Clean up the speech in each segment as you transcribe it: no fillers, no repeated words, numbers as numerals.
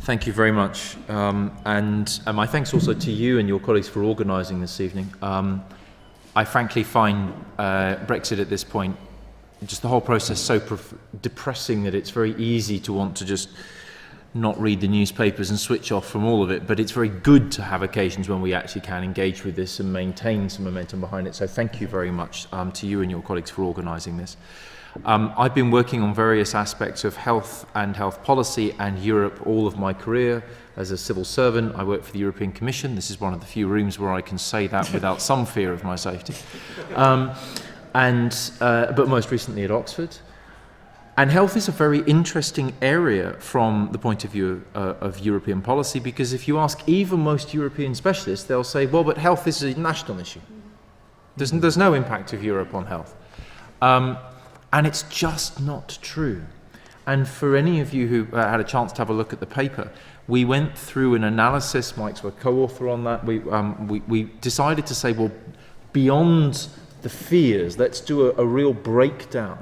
Thank you very much. And my thanks also to you and your colleagues for organising this evening. I frankly find Brexit at this point, just the whole process so depressing that it's very easy to want to just not read the newspapers and switch off from all of it, but it's very good to have occasions when we actually can engage with this and maintain some momentum behind it. So thank you very much to you and your colleagues for organising this. I've been working on various aspects of health and health policy and Europe all of my career. As a civil servant, I work for the European Commission. This is one of the few rooms where I can say that without some fear of my safety. But most recently at Oxford. And health is a very interesting area from the point of view of European policy, because if you ask even most European specialists, they'll say, well, but health is a national issue. There's no impact of Europe on health. And it's just not true. And for any of you who had a chance to have a look at the paper, we went through an analysis. Mike's a co-author on that. We decided to say, well, beyond the fears, let's do a real breakdown.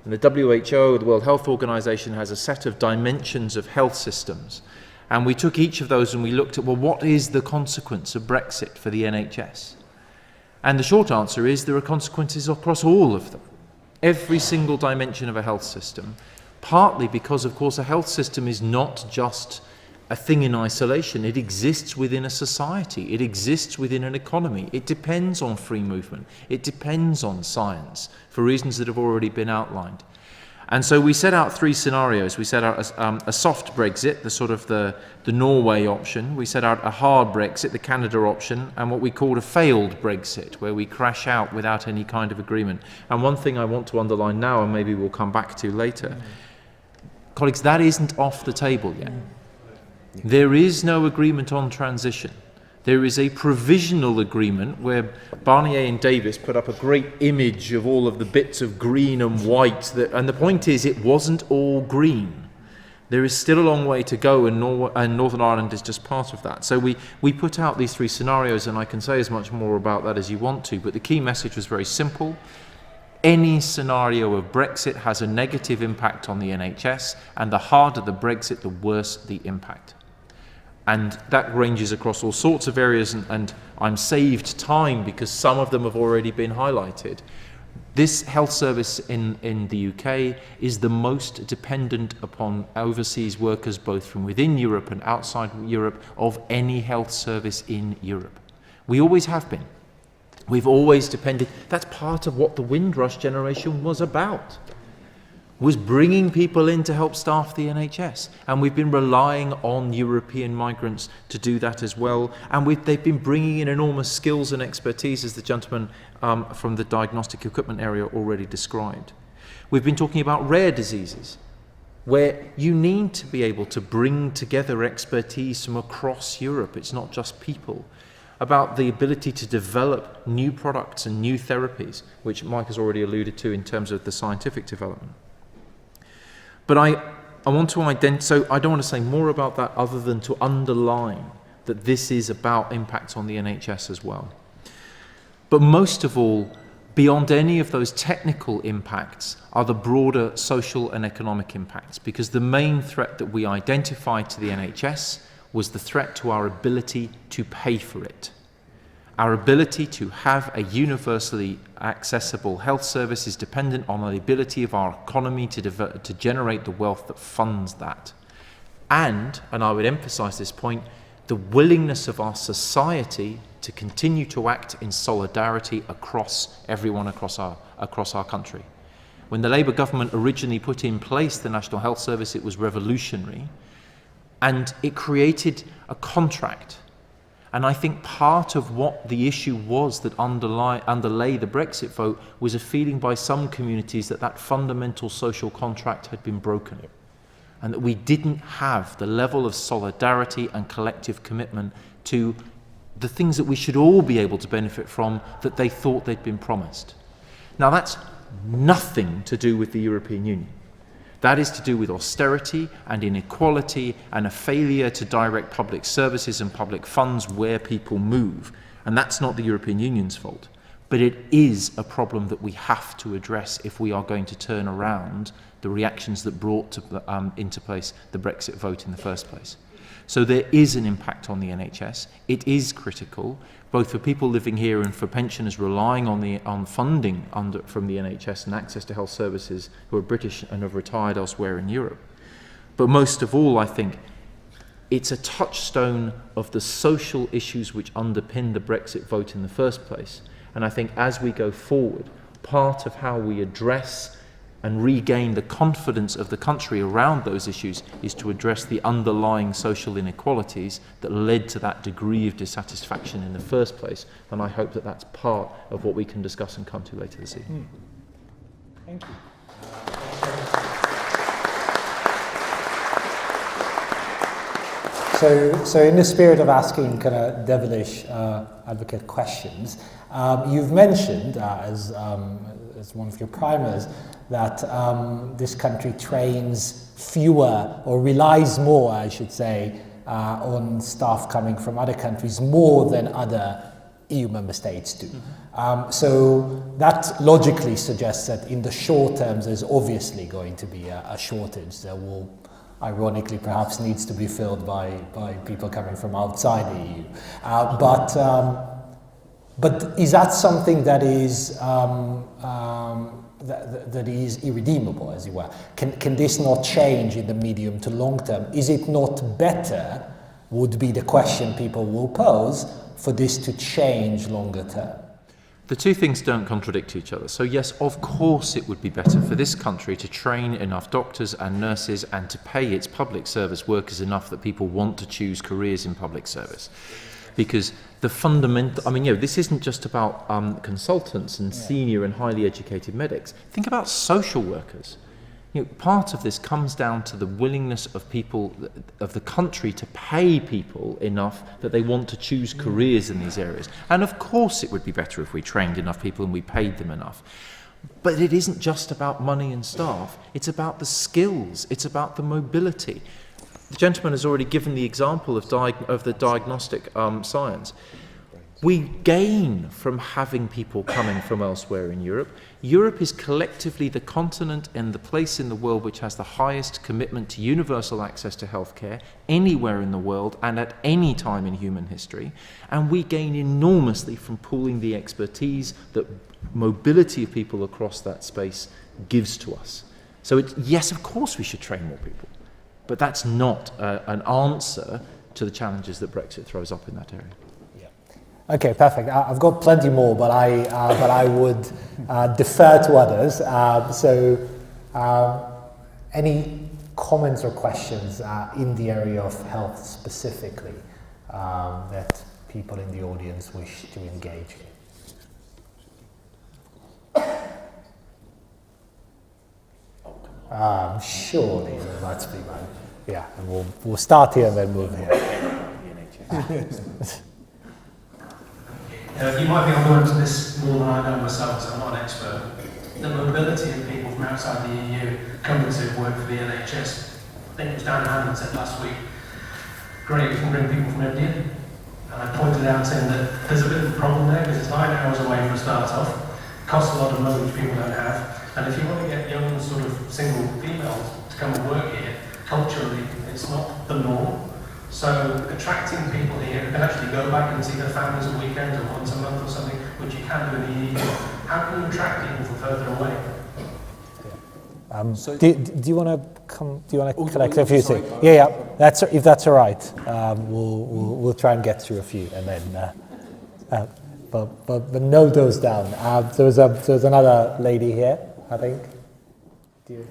And the WHO, the World Health Organization, has a set of dimensions of health systems. And we took each of those and we looked at, well, what is the consequence of Brexit for the NHS? And the short answer is there are consequences across all of them. Every single dimension of a health system, partly because, of course, a health system is not just a thing in isolation. It exists within a society. It exists within an economy. It depends on free movement. It depends on science for reasons that have already been outlined. And so we set out three scenarios. We set out a soft Brexit, the sort of the Norway option. We set out a hard Brexit, the Canada option, and what we called a failed Brexit, where we crash out without any kind of agreement. And one thing I want to underline now, and maybe we'll come back to later, colleagues, that isn't off the table yet. There is no agreement on transition. There is a provisional agreement where Barnier and Davis put up a great image of all of the bits of green and white. And the point is, it wasn't all green. There is still a long way to go, and Northern Ireland is just part of that. So we put out these three scenarios, and I can say as much more about that as you want to, but the key message was very simple. Any scenario of Brexit has a negative impact on the NHS, and the harder the Brexit, the worse the impact. And that ranges across all sorts of areas, and I'm saved time because some of them have already been highlighted. This health service in the UK is the most dependent upon overseas workers, both from within Europe and outside Europe, of any health service in Europe. We always have been. We've always depended. That's part of what the Windrush generation was about. Was bringing people in to help staff the NHS. And we've been relying on European migrants to do that as well. And they've been bringing in enormous skills and expertise, as the gentleman from the diagnostic equipment area already described. We've been talking about rare diseases, where you need to be able to bring together expertise from across Europe. It's not just people. About the ability to develop new products and new therapies, which Mike has already alluded to in terms of the scientific development. But I want to so I don't want to say more about that other than to underline that this is about impacts on the NHS as well. But most of all, beyond any of those technical impacts are the broader social and economic impacts, because the main threat that we identified to the NHS was the threat to our ability to pay for it. Our ability to have a universally accessible health service is dependent on the ability of our economy to generate the wealth that funds that. And I would emphasize this point, the willingness of our society to continue to act in solidarity across everyone across our country. When the Labour government originally put in place the National Health Service, it was revolutionary, and it created a contract. And I think part of what the issue was that underlay the Brexit vote was a feeling by some communities that that fundamental social contract had been broken, and that we didn't have the level of solidarity and collective commitment to the things that we should all be able to benefit from that they thought they'd been promised. Now, that's nothing to do with the European Union. That is to do with austerity and inequality and a failure to direct public services and public funds where people move. And that's not the European Union's fault. But it is a problem that we have to address if we are going to turn around the reactions that brought into place the Brexit vote in the first place. So there is an impact on the NHS. It is critical, both for people living here and for pensioners relying on funding from the NHS and access to health services who are British and have retired elsewhere in Europe. But most of all, I think, it's a touchstone of the social issues which underpin the Brexit vote in the first place. And I think as we go forward, part of how we address and regain the confidence of the country around those issues is to address the underlying social inequalities that led to that degree of dissatisfaction in the first place. And I hope that that's part of what we can discuss and come to later this evening. Thank you. So in the spirit of asking kind of devilish advocate questions, you've mentioned as one of your primers that this country trains fewer, or relies more, I should say, on staff coming from other countries more than other EU member states do. So that logically suggests that in the short term there's obviously going to be a shortage that will ironically perhaps needs to be filled by people coming from outside the EU. But is that something that is that is irredeemable, as it were? Can this not change in the medium to long term? Is it not better, would be the question people will pose, for this to change longer term? The two things don't contradict each other. So yes, of course it would be better for this country to train enough doctors and nurses and to pay its public service workers enough that people want to choose careers in public service. Because the fundamental, this isn't just about consultants and senior and highly educated medics. Think about social workers. Part of this comes down to the willingness of people, of the country, to pay people enough that they want to choose careers in these areas. And of course it would be better if we trained enough people and we paid them enough. But it isn't just about money and staff. It's about the skills. It's about the mobility. The gentleman has already given the example of the diagnostic science. We gain from having people coming from elsewhere in Europe. Europe is collectively the continent and the place in the world which has the highest commitment to universal access to healthcare anywhere in the world and at any time in human history. And we gain enormously from pooling the expertise that mobility of people across that space gives to us. So yes, of course we should train more people, but that's not an answer to the challenges that Brexit throws up in that area. Okay, perfect. I've got plenty more, but I would defer to others. Any comments or questions in the area of health specifically that people in the audience wish to engage in? Surely there must be one. Yeah, and we'll start here and then move here. You might be aware of this more than I know myself, so I'm not an expert. The mobility of people from outside the EU coming to work for the NHS. I think it was Dan Hammond said last week, great, we can bring people from India. And I pointed out saying that there's a bit of a problem there because it's 9 hours away for a start off, costs a lot of money which people don't have. And if you want to get young sort of single females to come and work here, culturally it's not the norm. So attracting people here who can actually go back and see their families at weekends or once a month or something, which you can do in the EU. How can you attract people from further away? Do you want to come? Do you want to collect a few things? Yeah. If that's all right, we'll try and get through a few and then. But note those down. There's another lady here, I think. Do you?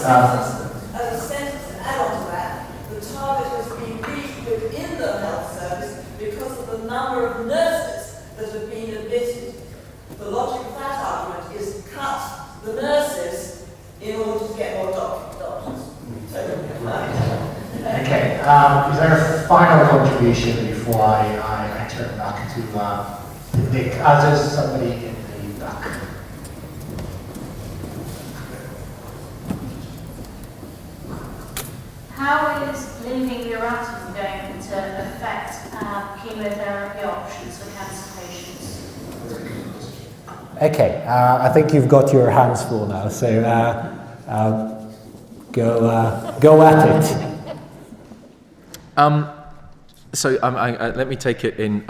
As a sentence to add on to that, the target has been reached within is there a final contribution before I turn back to Nick? As there's somebody in the back. How is leaving Euratom going to affect chemotherapy options for cancer patients? Okay, I think you've got your hands full now, so go at it. Let me take it in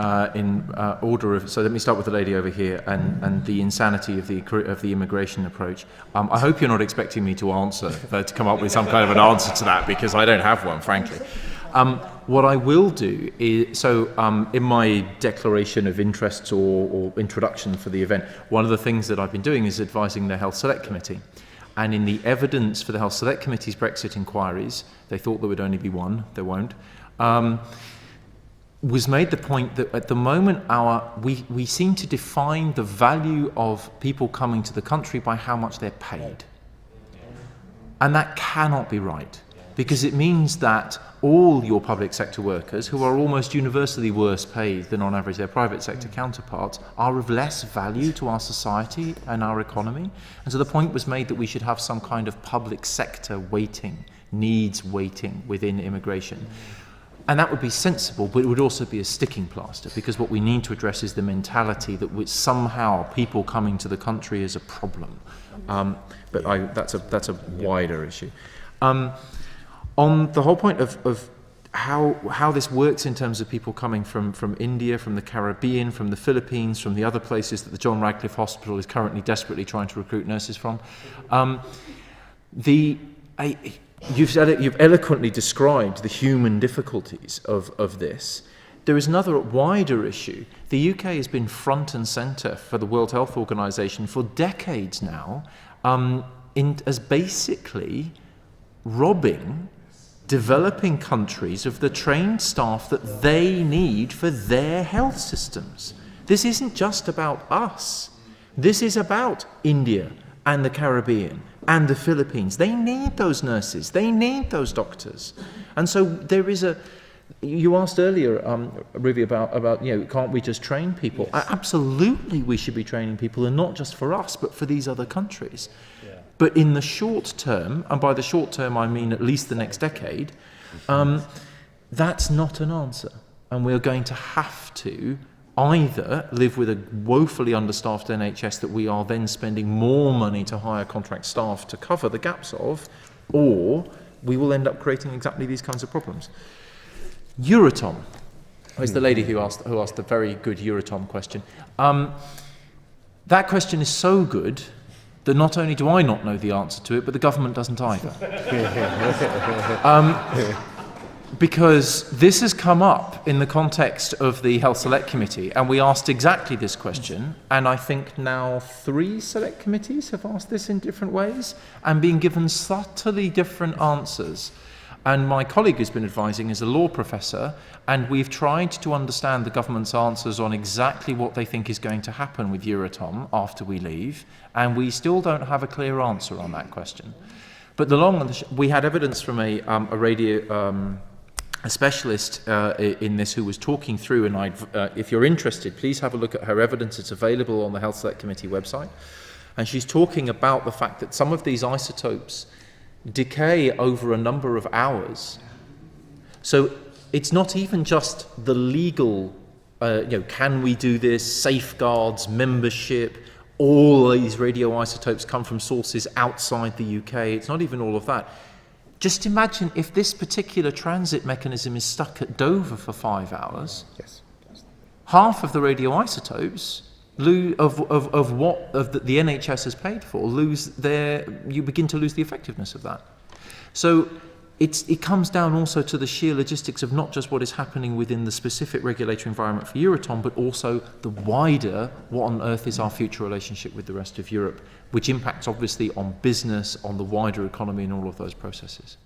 order of. So let me start with the lady over here and the insanity of the immigration approach. I hope you're not expecting me to to come up with some kind of an answer to that, because I don't have one, frankly. What I will do is, in my declaration of interests or introduction for the event, one of the things that I've been doing is advising the Health Select Committee. And in the evidence for the Health Select Committee's Brexit inquiries, they thought there would only be one, there won't, was made the point that at the moment we seem to define the value of people coming to the country by how much they're paid. And that cannot be right, because it means that all your public sector workers, who are almost universally worse paid than on average their private sector counterparts, are of less value to our society and our economy. And so the point was made that we should have some kind of public sector weighting, needs weighting within immigration. And that would be sensible, but it would also be a sticking plaster, because what we need to address is the mentality that somehow people coming to the country is a problem. That's a wider issue. On the whole point of how this works in terms of people coming from India, from the Caribbean, from the Philippines, from the other places that the John Radcliffe Hospital is currently desperately trying to recruit nurses from, you've eloquently described the human difficulties of this. There is another wider issue. The UK has been front and centre for the World Health Organization for decades now, as basically robbing developing countries of the trained staff that they need for their health systems. This isn't just about us. This is about India and the Caribbean and the Philippines. They need those nurses. They need those doctors. And so there is you asked earlier, Ruby, about can't we just train people? Yes. Absolutely, we should be training people, and not just for us, but for these other countries. Yeah. But in the short term, and by the short term I mean at least the next decade, that's not an answer. And we're going to have to either live with a woefully understaffed NHS that we are then spending more money to hire contract staff to cover the gaps of, or we will end up creating exactly these kinds of problems. Euratom is the lady who asked the very good Euratom question. That question is so good that not only do I not know the answer to it, but the government doesn't either. Because this has come up in the context of the Health Select Committee, and we asked exactly this question, and I think now 3 select committees have asked this in different ways and been given subtly different answers. And my colleague who's been advising is a law professor, and we've tried to understand the government's answers on exactly what they think is going to happen with Euratom after we leave, and we still don't have a clear answer on that question. But we had evidence from a specialist in this who was talking through, and if you're interested, please have a look at her evidence. It's available on the Health Select Committee website. And she's talking about the fact that some of these isotopes decay over a number of hours. So it's not even just the legal, can we do this, safeguards, membership, all these radioisotopes come from sources outside the UK. It's not even all of that. Just imagine if this particular transit mechanism is stuck at Dover for 5 hours. Yes. Half of the radioisotopes of the NHS has paid for you begin to lose the effectiveness of that. So it comes down also to the sheer logistics of not just what is happening within the specific regulatory environment for Euratom, but also the wider, what on earth is our future relationship with the rest of Europe, which impacts obviously on business, on the wider economy and all of those processes.